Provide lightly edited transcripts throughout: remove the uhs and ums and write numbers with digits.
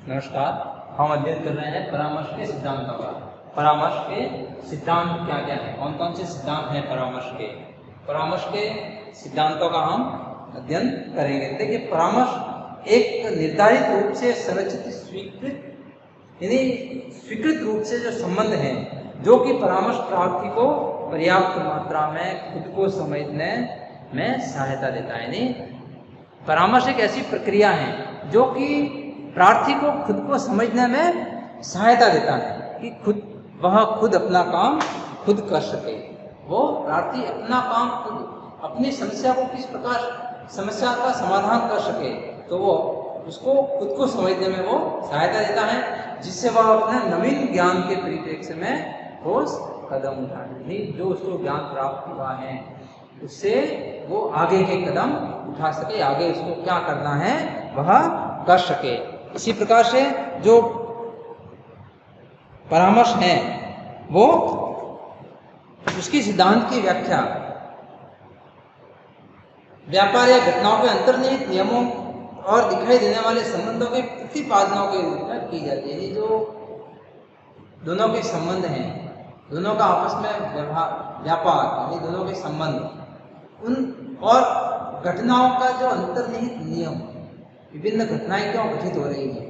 नमस्कार। हम अध्ययन कर रहे हैं परामर्श के सिद्धांतों का। परामर्श के सिद्धांत क्या क्या है, कौन कौन से सिद्धांत हैं परामर्श के सिद्धांतों का हम अध्ययन करेंगे। देखिए, परामर्श एक निर्धारित रूप से संरचित स्वीकृत रूप से जो संबंध है, जो कि परामर्श प्रार्थी को पर्याप्त मात्रा में खुद को समझने में सहायता देता है। यानी परामर्श एक ऐसी प्रक्रिया है जो कि प्रार्थी को खुद को समझने में सहायता देता है कि वह खुद अपना काम खुद कर सके। वो प्रार्थी अपना काम खुद, अपनी समस्या को किस प्रकार समस्या का समाधान कर सके, तो वो उसको खुद को समझने में वो सहायता देता है, जिससे वह अपने नवीन ज्ञान के परिप्रेक्ष्य में ठोस कदम उठाए। जो उसको ज्ञान प्राप्त हुआ है उससे वो आगे के कदम उठा सके, आगे उसको क्या करना है वह कर सके। इसी प्रकार से जो परामर्श है वो उसकी सिद्धांत की व्याख्या व्यापार या घटनाओं के अंतर्निहित नियमों और दिखाई देने वाले संबंधों के प्रतिपादनों के रूप में की जाती है। जो दोनों के संबंध हैं, दोनों का आपस में व्यापार यानी दोनों के संबंध, उन और घटनाओं का जो अंतर्निहित नियम, विभिन्न घटनाएं क्यों घटित हो रही है,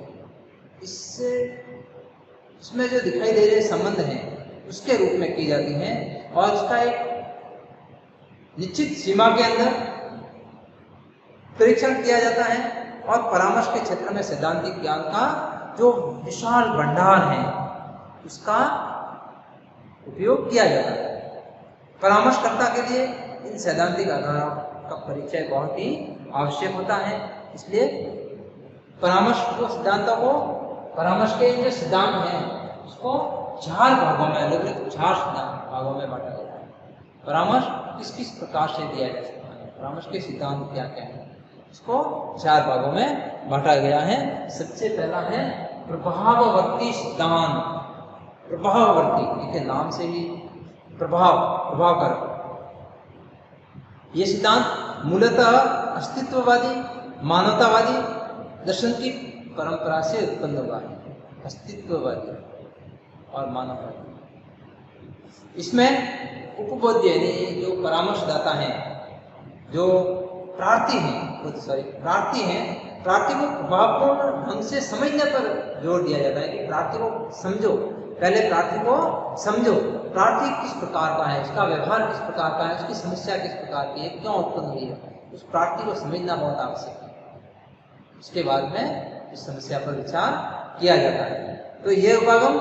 इसमें जो दिखाई दे रहे संबंध हैं उसके रूप में की जाती है। और इसका एक निश्चित सीमा के अंदर परीक्षण किया जाता है। और परामर्श के क्षेत्र में सैद्धांतिक ज्ञान का जो विशाल भंडार है उसका उपयोग किया जाता है। परामर्शकर्ता के लिए इन सैद्धांतिक आधारों का परिचय बहुत ही आवश्यक होता है। इसलिए परामर्श के जो सिद्धांत हैं उसको 4 भागों में, अलग अलग 4 भागों में बांटा गया है। परामर्श किस किस प्रकार से दिया जा सकता है, परामर्श के सिद्धांत क्या क्या है, इसको 4 भागों में बांटा गया है। सबसे पहला है प्रभाववर्ती सिद्धांत। प्रभाववर्ती, देखिए नाम से ही प्रभावकारक। ये सिद्धांत मूलतः अस्तित्ववादी मानवतावादी दर्शन की परंपरा से उत्पन्न हुआ है। अस्तित्ववादी और मानववादी, इसमें उपबोध्य यानी जो परामर्शदाता हैं, जो प्रार्थी हैं, प्रार्थी को प्रभावपूर्ण ढंग से समझने पर जोर दिया जाता है कि प्रार्थी को समझो, पहले प्रार्थी को समझो, प्रार्थी किस प्रकार का है, उसका व्यवहार किस प्रकार का है, उसकी समस्या किस प्रकार की है, क्यों उत्पन्न हुई है, उस प्रार्थी को समझना बहुत आवश्यक है। उसके बाद में इस समस्या पर विचार किया जाता है। तो यह उपागम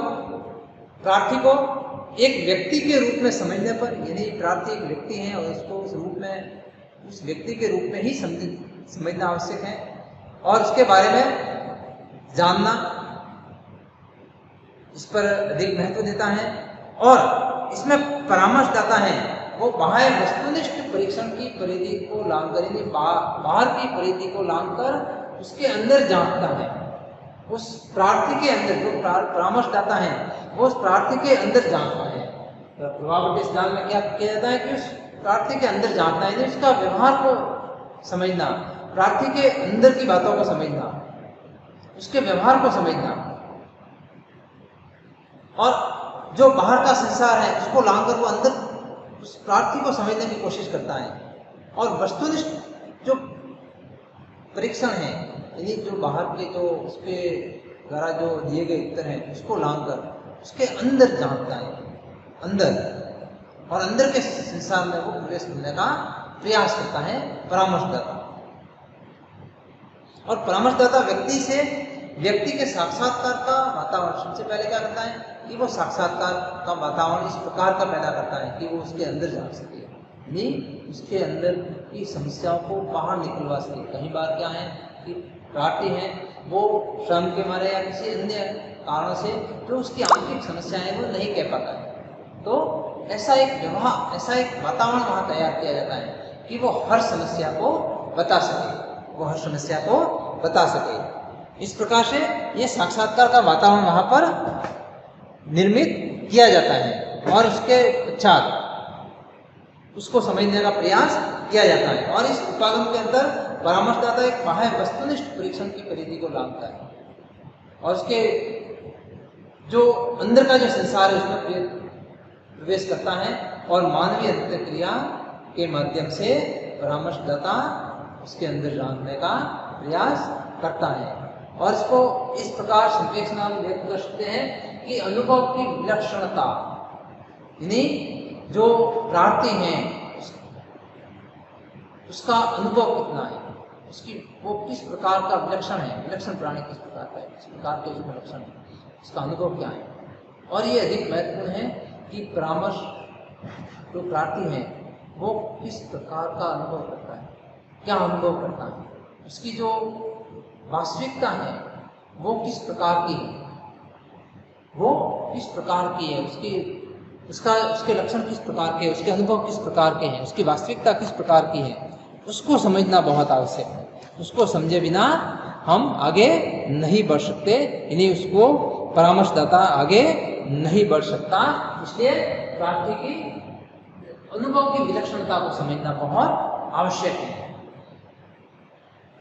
प्रार्थी को एक व्यक्ति के रूप में समझने पर, यानी प्रार्थी एक व्यक्ति है और उसको उस व्यक्ति के रूप में ही समझना आवश्यक है। और उसके बारे में जानना, इस पर अधिक महत्व देता है। और इसमें परामर्शदाता है वो बाह्य वस्तुनिष्ठ परीक्षण की परिधि को लांघकर, यानी बाहर की परिधि को लांघकर उसके अंदर झांकता है। उस प्रार्थी के अंदर, जो परामर्शदाता है वो उस प्रार्थी के अंदर झांकता है। तो प्रभाववर्ती सिद्धांत में क्या किया जाता है कि उस प्रार्थी के अंदर झांकना है, उसका व्यवहार को समझना, प्रार्थी के अंदर की बातों को समझना, उसके व्यवहार को समझना, और जो बाहर का संसार है उसको लांघकर वो अंदर उस प्रार्थी को समझने की कोशिश करता है। और वस्तुनिष्ठ जो परीक्षण है, यानी जो बाहर के जो उसके द्वारा जो दिए गए उत्तर हैं उसको लांघकर उसके अंदर झांकता है, अंदर के संसार में वो प्रवेश करने का प्रयास करता है परामर्शदाता। और परामर्शदाता व्यक्ति के साक्षात्कार का वातावरण सबसे पहले क्या करता है कि वो साक्षात्कार का वातावरण इस प्रकार का पैदा करता है कि वो उसके अंदर झांक सके, यानी उसके अंदर की समस्याओं को बाहर निकलवा सके। कई बार क्या है कि प्रार्थी है वो श्रम के मारे या किसी अन्य कारणों से जो उसकी आंतरिक समस्या है वो नहीं कह पाता है, तो ऐसा एक वातावरण वहाँ तैयार किया जाता है कि वो हर समस्या को बता सके, इस प्रकार से ये साक्षात्कार का वातावरण वहाँ पर निर्मित किया जाता है। और उसके पश्चात उसको समझने का प्रयास किया जाता है। और इस उपागम के अंदर परामर्शदाता एक बाह्य वस्तुनिष्ठ परीक्षण की परिधि को लांघता है और उसके जो अंदर का जो संसार है उसमें प्रवेश करता है और मानवीय अंतःक्रिया के माध्यम से परामर्शदाता उसके अंदर जानने का प्रयास करता है। और इसको इस प्रकार संप्रेक्षणा में व्यक्त कर सकते हैं कि अनुभव की विलक्षणता, यानी जो प्रार्थी है उसका अनुभव कितना है, उसकी वो किस प्रकार का विलक्षण है, विलक्षण प्राणी किस प्रकार का है, किस प्रकार के उसमें लक्षण है, उसका अनुभव क्या है। और ये अधिक महत्वपूर्ण है कि परामर्श जो प्रार्थी है वो किस प्रकार का अनुभव करता है, क्या अनुभव करता है, उसकी जो वास्तविकता है वो किस प्रकार की है, वो किस प्रकार की है, उसके लक्षण किस प्रकार के, उसके अनुभव किस प्रकार के हैं, उसकी वास्तविकता किस प्रकार की है, उसको समझना बहुत आवश्यक है। उसको समझे बिना हम आगे नहीं बढ़ सकते, यानी उसको परामर्शदाता आगे नहीं बढ़ सकता। इसलिए प्रार्थी की अनुभव की विलक्षणता को समझना बहुत आवश्यक है।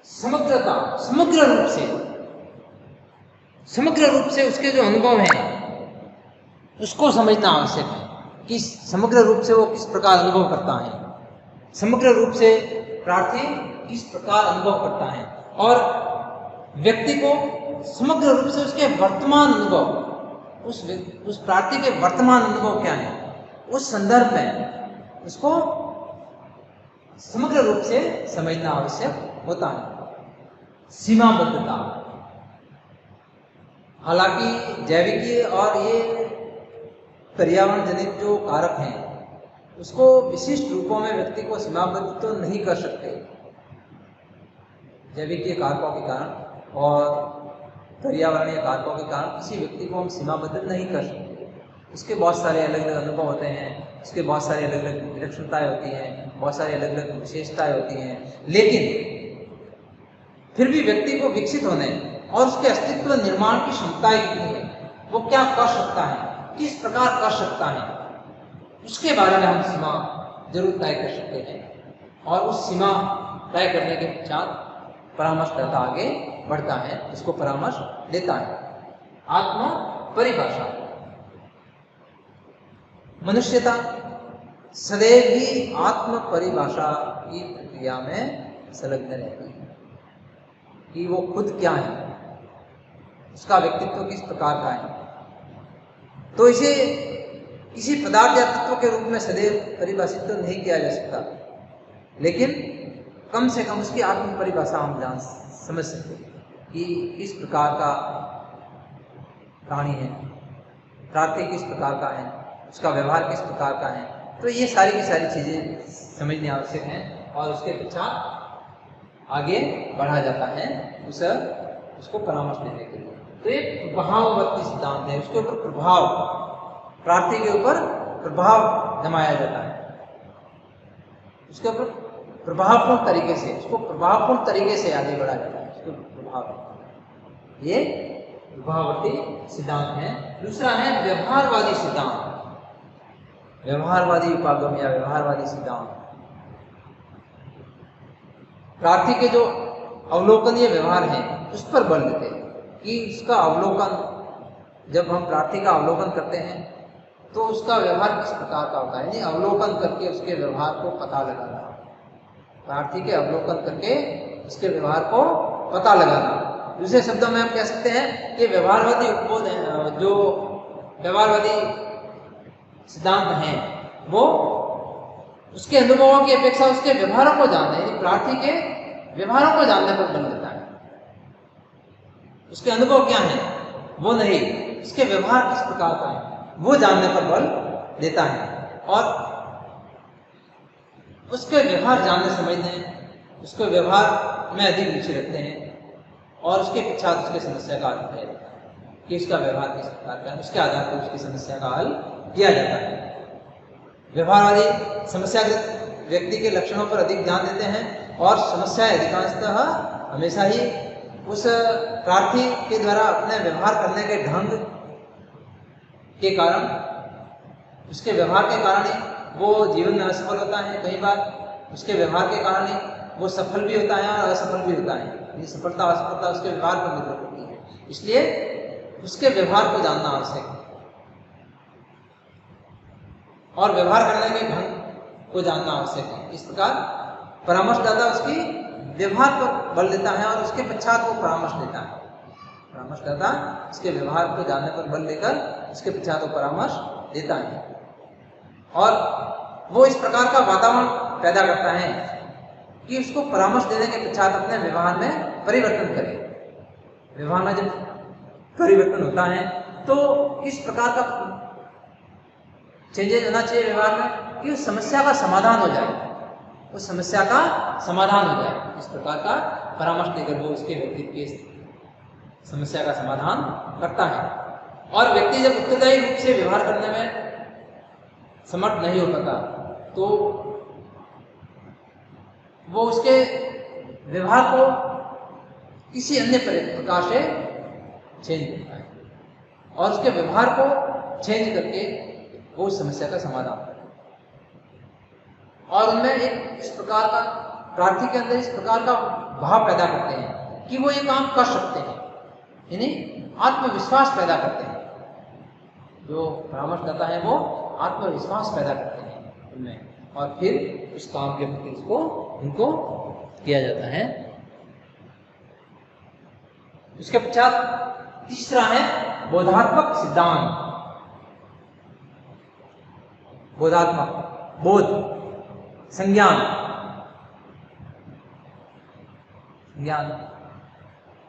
समग्रता, समग्र रूप से उसके जो अनुभव हैं उसको समझना आवश्यक है कि समग्र रूप से वो किस प्रकार अनुभव करता है, समग्र रूप से प्रार्थी किस प्रकार अनुभव करता है, और व्यक्ति को समग्र रूप से उसके वर्तमान अनुभव, उस प्रार्थी के वर्तमान अनुभव क्या है, उस संदर्भ में उसको समग्र रूप से समझना आवश्यक होता है। सीमाबद्धता, हालांकि जैविकीय और ये पर्यावरण जनित जो कारक हैं उसको विशिष्ट रूपों में व्यक्ति को सीमाबद्ध तो नहीं कर सकते, जैविकीय कारकों के कारण और पर्यावरणीय कारकों के कारण किसी व्यक्ति को हम सीमाबद्ध नहीं कर सकते। उसके बहुत सारे अलग अलग अनुभव होते हैं, उसके बहुत सारी अलग अलग विलक्षणताएं होती हैं, बहुत सारी अलग अलग विशेषताएं होती हैं, लेकिन फिर भी व्यक्ति को विकसित होने और उसके अस्तित्व निर्माण की क्षमताएं कितनी है, वो क्या कर सकता है, किस प्रकार कर सकता है, उसके बारे में हम सीमा जरूर तय कर सकते हैं। और उस सीमा तय करने के पश्चात परामर्शदाता आगे बढ़ता है, उसको परामर्श देता है। आत्म परिभाषा, मनुष्यता सदैव ही आत्म परिभाषा की प्रक्रिया में संलग्न रहती है कि वो खुद क्या है, उसका व्यक्तित्व किस प्रकार का है। तो इसे किसी पदार्थ या तत्व के रूप में सदैव परिभाषित तो नहीं किया जा सकता, लेकिन कम से कम उसकी आत्म परिभाषा हम समझ सकते हैं कि किस प्रकार का प्राणी है, प्रार्थी किस प्रकार का है, उसका व्यवहार किस प्रकार का है। तो ये सारी की सारी चीज़ें समझनी आवश्यक हैं और उसके पश्चात आगे बढ़ा जाता है उसको परामर्श देने के लिए। तो ये प्रभाववर्ती सिद्धांत है, उसके ऊपर प्रभाव, प्रार्थी के ऊपर प्रभाव जमाया जाता है, उसके ऊपर प्रभावपूर्ण तरीके से, उसको प्रभावपूर्ण तरीके से आगे बढ़ाया जाता है, उसको प्रभाव। ये प्रभाववर्ती सिद्धांत है। दूसरा है व्यवहारवादी सिद्धांत, व्यवहारवादी उपागम या व्यवहारवादी सिद्धांत। प्रार्थी के जो अवलोकनीय व्यवहार हैं उस पर बल देते हैं कि उसका अवलोकन, जब हम प्रार्थी का अवलोकन करते हैं तो उसका व्यवहार किस प्रकार का होता है, यानी अवलोकन करके उसके व्यवहार को पता लगाना, प्रार्थी के अवलोकन करके उसके व्यवहार को पता लगाना। दूसरे शब्दों में हम कह सकते हैं कि व्यवहारवादी उपबोध, जो व्यवहारवादी सिद्धांत हैं वो उसके अनुभवों की अपेक्षा उसके व्यवहारों को जानने, यानी प्रार्थी के व्यवहारों को जानने पर बल देता है। उसके अनुभव क्या है वो नहीं, उसके व्यवहार किस प्रकार का है वो जानने पर बल देता है, और उसके व्यवहार जानने समझने, उसके व्यवहार में अधिक रुचि रखते हैं और उसके पश्चात उसके समस्या का हल किया जाता है कि उसका व्यवहार किस प्रकार का है, उसके आधार पर उसकी समस्या का हल किया जाता है। व्यवहारवादी समस्याग्रस्त व्यक्ति के लक्षणों पर अधिक ध्यान देते हैं और समस्याएं अधिकांशतः हमेशा ही उस प्रार्थी के द्वारा अपने व्यवहार करने के ढंग के कारण, उसके व्यवहार के कारण ही वो जीवन में असफल होता है। कई बार उसके व्यवहार के कारण ही वो सफल भी होता है और असफल भी होता है। ये सफलता असफलता उसके व्यवहार पर निर्भर करती है। इसलिए उसके व्यवहार को जानना आवश्यक है और व्यवहार करने के ढंग को जानना आवश्यक है। इस प्रकार परामर्शदाता उसकी व्यवहार पर बल देता है और उसके पश्चात वो परामर्श देता है। परामर्शदाता उसके व्यवहार को जानने पर बल देकर उसके पश्चात वो परामर्श देता है और वो इस प्रकार का वातावरण पैदा करता है कि उसको परामर्श देने के पश्चात अपने व्यवहार में परिवर्तन करे। व्यवहार में जब परिवर्तन होता है तो इस प्रकार का चेंजेस होना चाहिए व्यवहार में कि उस समस्या का समाधान हो जाए, उस समस्या का समाधान हो जाए। इस प्रकार का परामर्श देकर वो उसके व्यक्तित्व की समस्या का समाधान करता है। और व्यक्ति जब उत्तरदायी रूप से व्यवहार करने में समर्थ नहीं हो पाता तो वो उसके व्यवहार को किसी अन्य प्रकार से चेंज करता है और उसके व्यवहार को चेंज करके वो उस समस्या का समाधान करता है। और उनमें एक इस प्रकार का प्रार्थी के अंदर इस प्रकार का भाव पैदा करते हैं कि वो ये काम कर सकते हैं, यानी आत्मविश्वास पैदा करते हैं। जो परामर्शदाता है वो आत्मविश्वास पैदा करते हैं उनमें और फिर उस काम के प्रति उसको उनको किया जाता है। उसके पश्चात तीसरा है बोधात्मक सिद्धांत। बोधात्मक, बोध, संज्ञान, ज्ञान,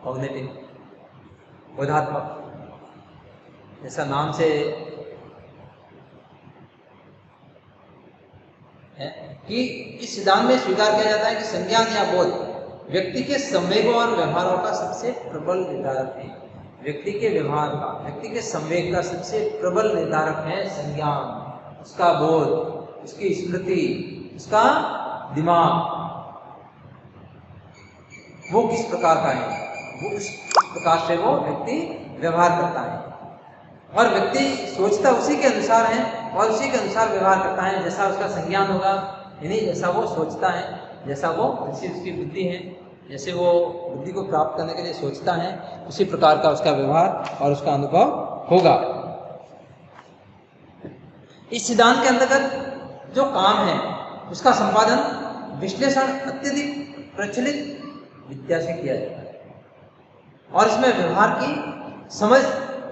कॉग्निटिव, बोधात्मक, जैसा नाम से है कि इस सिद्धांत में स्वीकार किया जाता है कि संज्ञान या बोध व्यक्ति के संवेगों और व्यवहारों का सबसे प्रबल निर्धारक है। व्यक्ति के व्यवहार का, व्यक्ति के संवेग का सबसे प्रबल निर्धारक है संज्ञान, उसका बोध, उसकी स्मृति, उसका दिमाग, वो किस प्रकार का है, वो उस प्रकार से वो व्यक्ति व्यवहार करता है। और व्यक्ति सोचता उसी के अनुसार है और उसी के अनुसार व्यवहार करता है। जैसा उसका संज्ञान होगा, यानी जैसा वो सोचता है, जैसा वो जैसी उसकी बुद्धि है, जैसे वो बुद्धि को प्राप्त करने के लिए सोचता है, उसी प्रकार का उसका व्यवहार और उसका अनुभव होगा। इस सिद्धांत के अंतर्गत जो काम है उसका संपादन विश्लेषण अत्यधिक प्रचलित विद्या से किया जाता है और इसमें व्यवहार की समझ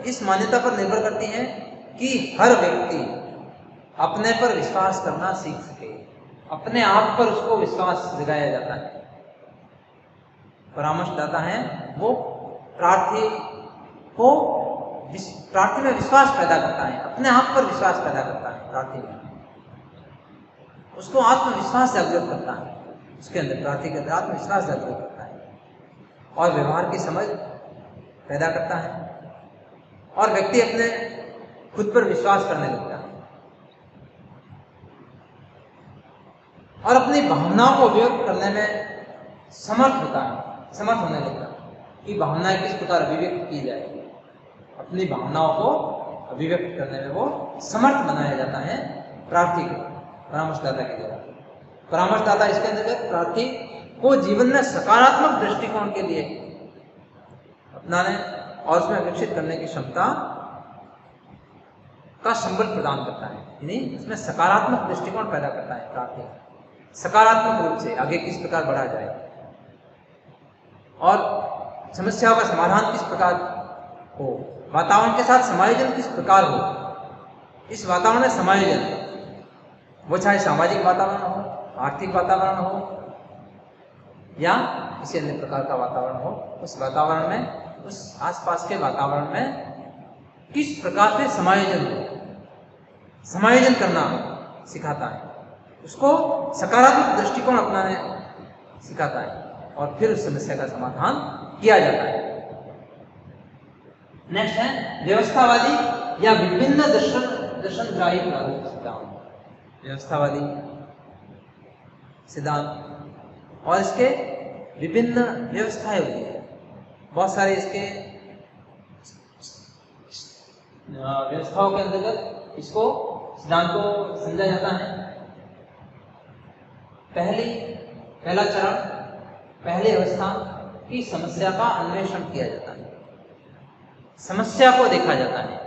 इस मान्यता पर निर्भर करती है कि हर व्यक्ति अपने पर विश्वास करना सीख सके, अपने आप पर उसको विश्वास जगाया जाता है। परामर्शदाता है वो प्रार्थी में विश्वास पैदा करता है, अपने आप पर विश्वास पैदा करता है। प्रार्थी में उसको आत्मविश्वास जागृत करता है, उसके अंदर प्रार्थी के अंदर आत्मविश्वास जागृत करता है और व्यवहार की समझ पैदा करता है और व्यक्ति अपने खुद पर विश्वास करने लगता है और अपनी भावनाओं को अभिव्यक्त करने में समर्थ होने लगता है कि भावनाएं किस प्रकार अभिव्यक्त की जाए। अपनी भावनाओं को अभिव्यक्त करने में वो समर्थ बनाया जाता है प्रार्थी को, परामर्शदाता के द्वारा। परामर्शदाता इसके अंतर्गत प्रार्थी को जीवन में सकारात्मक दृष्टिकोण के लिए अपनाने और उसमें विकसित करने की क्षमता का संबल प्रदान करता है, यानी उसमें सकारात्मक दृष्टिकोण पैदा करता है। प्रार्थी सकारात्मक रूप से आगे किस प्रकार बढ़ा जाए और समस्याओं का समाधान किस प्रकार हो, वातावरण के साथ समायोजन किस प्रकार हो। इस वातावरण में समायोजन, वो चाहे सामाजिक वातावरण हो, आर्थिक वातावरण हो या किसी अन्य प्रकार का वातावरण हो, उस वातावरण में, उस आसपास के वातावरण में किस प्रकार से समायोजन करना सिखाता है, उसको सकारात्मक दृष्टिकोण अपनाने सिखाता है और फिर उस समस्या का समाधान किया जाता है। नेक्स्ट है व्यवस्थावादी या विभिन्न दर्शनग्राही प्रारूप सिद्धांत। व्यवस्थावादी सिद्धांत और इसके विभिन्न व्यवस्थाएं होती है, बहुत सारे इसके व्यवस्थाओं के अंतर्गत इसको सिद्धांत को समझा जाता है। पहला चरण, पहली अवस्था की समस्या का अन्वेषण किया जाता है। समस्या को देखा जाता है।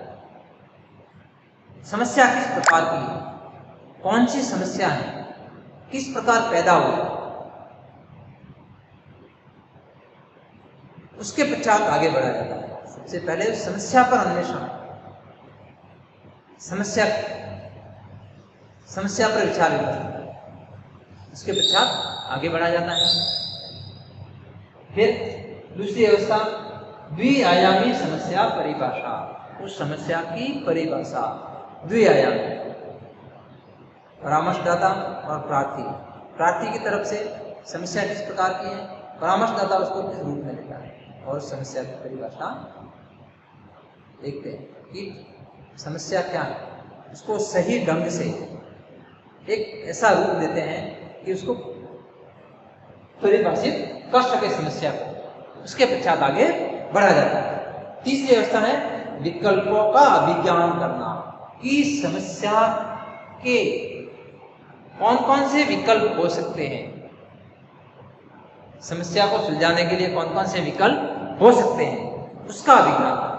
समस्या किस प्रकार की है, कौन सी समस्या है, किस प्रकार पैदा हुई, उसके पश्चात आगे बढ़ा जाता है। सबसे पहले उस समस्या पर अन्वेषण, समस्या पर विचार विमर्श, उसके पश्चात आगे बढ़ा जाता है। फिर दूसरी अवस्था द्विआयामी समस्या परिभाषा, उस समस्या की परिभाषा द्विआयामी, परामर्शदाता और प्रार्थी की तरफ से समस्या किस प्रकार की है, परामर्शदाता उसको किस रूप में लेता है, और समस्या की परिभाषा देखते हैं कि समस्या क्या है, उसको सही ढंग से एक ऐसा रूप देते हैं कि उसको परिभाषित कर सके समस्या को, उसके पश्चात आगे बढ़ा जाता है। तीसरी अवस्था है विकल्पों का अभिज्ञान करना, कि समस्या के कौन कौन से विकल्प हो सकते हैं, समस्या को सुलझाने के लिए कौन कौन से विकल्प हो सकते हैं, उसका अभिज्ञान करना।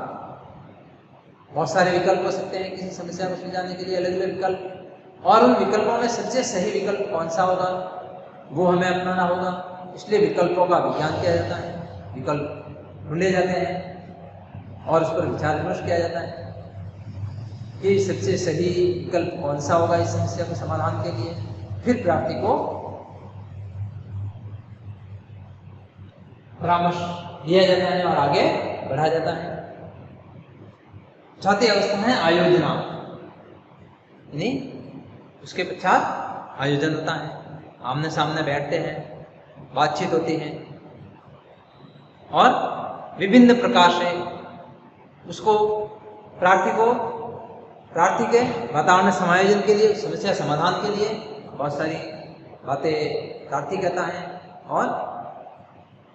बहुत सारे विकल्प हो सकते हैं किसी समस्या को सुलझाने के लिए, अलग अलग विकल्प, और उन विकल्पों में सबसे सही विकल्प कौन सा होगा वो हमें अपनाना होगा। इसलिए विकल्पों का विज्ञान किया जाता है, विकल्प ढूंढे जाते हैं और उस पर विचार विमर्श किया जाता है कि सबसे सही विकल्प कौन सा होगा इस समस्या को समाधान के लिए। फिर प्रार्थी को परामर्श दिया जाता है और आगे बढ़ा जाता है। चौथी अवस्था है आयोजना, यानी उसके पश्चात आयोजन होता है, आमने सामने बैठते हैं, बातचीत होती है और विभिन्न प्रकार से उसको प्रार्थी के वातावरण समायोजन के लिए, समस्या समाधान के लिए बहुत सारी बातें प्रार्थी कहता है, और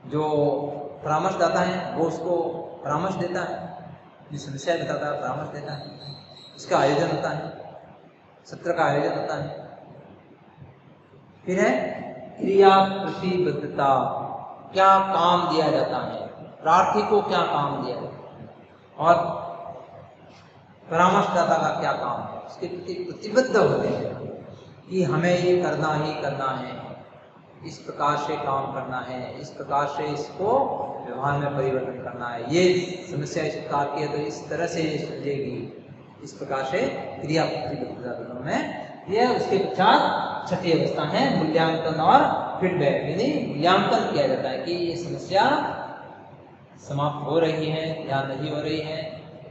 जो परामर्शदाता है वो उसको परामर्श देता है, जो समस्या बताता है परामर्श देता है। इसका आयोजन होता है, सत्र का आयोजन होता है। फिर है क्रिया प्रतिबद्धता, क्या काम दिया जाता है, प्रार्थी को क्या काम दिया जाता है और परामर्शदाता का क्या काम है, उसके प्रति प्रतिबद्ध होते हैं कि हमें ये करना ही करना है, इस प्रकार से काम करना है, इस प्रकार से इसको व्यवहार में परिवर्तन करना है, ये समस्या इस प्रकार की है तो इस तरह से ये सुलझेगी, इस प्रकार से क्रिया प्रतिबद्धता दोनों में। यह उसके पश्चात छठी अवस्था है मूल्यांकन और फीडबैक, यानी मूल्यांकन किया जाता है कि ये समस्या समाप्त हो रही है या नहीं हो रही है,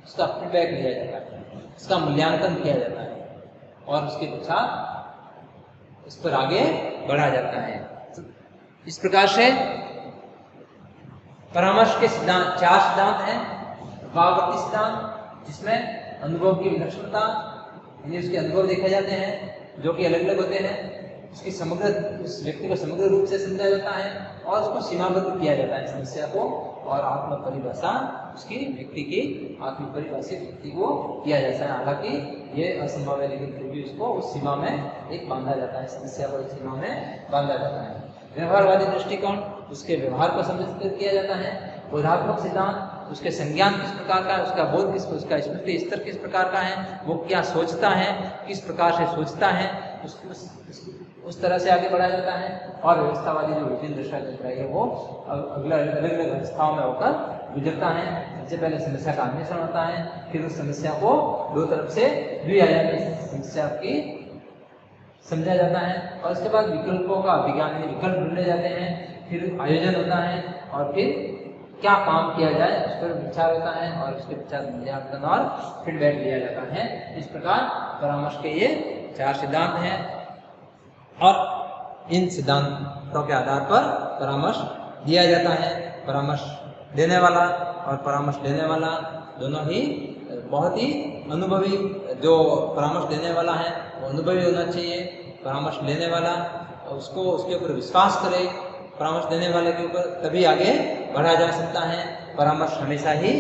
उसका फीडबैक लिया जाता है, उसका मूल्यांकन किया जाता है और उसके पश्चात इस पर आगे बढ़ा जाता है। इस प्रकार से परामर्श के सिद्धांत, 4 सिद्धांत हैं। भाववर्ती सिद्धांत, जिसमें अनुभव की विलक्षणता, यानी उसके अनुभव देखे जाते हैं जो कि अलग अलग होते हैं, उसकी उस व्यक्ति को समग्र रूप से समझा जाता है और उसको सीमाबद्ध किया जाता है समस्या को, और आत्म परिभाषा उसकी व्यक्ति की आत्मपरिभाषित व्यक्ति को किया जाता है। हालांकि ये असंभव है, लेकिन फिर भी उसको उस सीमा में एक बांधा जाता है, समस्या को एक सीमा में बांधा जाता है। व्यवहारवादी दृष्टिकोण, उसके व्यवहार को समझकर किया जाता है। बोधात्मक सिद्धांत, उसके संज्ञान किस प्रकार का है, उसका बोध किस, उसका स्मृति स्तर किस प्रकार का है, वो क्या सोचता है, किस प्रकार से सोचता है, उस तरह से आगे बढ़ा जाता है। और व्यवस्थावादी जो विभिन्न दशा चल रही है वो अलग अलग अवस्थाओं में होकर गुजरता है। सबसे पहले समस्या का अन्वेषण होता है, फिर उस समस्या को दो तरफ से द्विआयामी समस्या की समझा जाता है, और उसके बाद विकल्पों का विज्ञान में विकल्प ढूंढे जाते हैं, फिर आयोजन होता है और फिर क्या काम किया जाए उस पर विचार होता है, और उसके पश्चात मूल्यांकन और फीडबैक लिया जाता है। इस प्रकार परामर्श के ये 4 सिद्धांत हैं और इन सिद्धांतों के आधार पर परामर्श दिया जाता है। परामर्श देने वाला और परामर्श देने वाला दोनों ही बहुत ही अनुभवी, जो परामर्श देने वाला है वो अनुभवी होना चाहिए, परामर्श लेने वाला उसको उसके ऊपर विश्वास करे, परामर्श देने वाले के ऊपर, तभी आगे बढ़ा जा सकता है। परामर्श हमेशा ही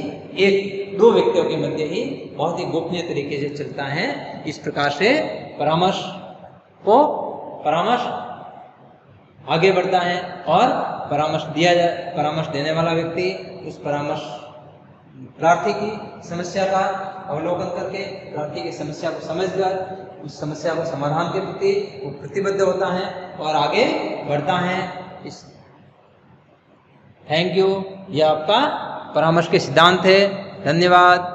1-2 व्यक्तियों के मध्य ही बहुत ही गोपनीय तरीके से चलता है। इस प्रकार से परामर्श आगे बढ़ता है और परामर्श देने वाला व्यक्ति उस परामर्श प्रार्थी की समस्या का अवलोकन करके, प्रार्थी की समस्या को समझकर उस समस्या को समाधान के प्रति वो प्रतिबद्ध होता है और आगे बढ़ता है। इस थैंक यू। यह आपका परामर्श के सिद्धांत है। धन्यवाद।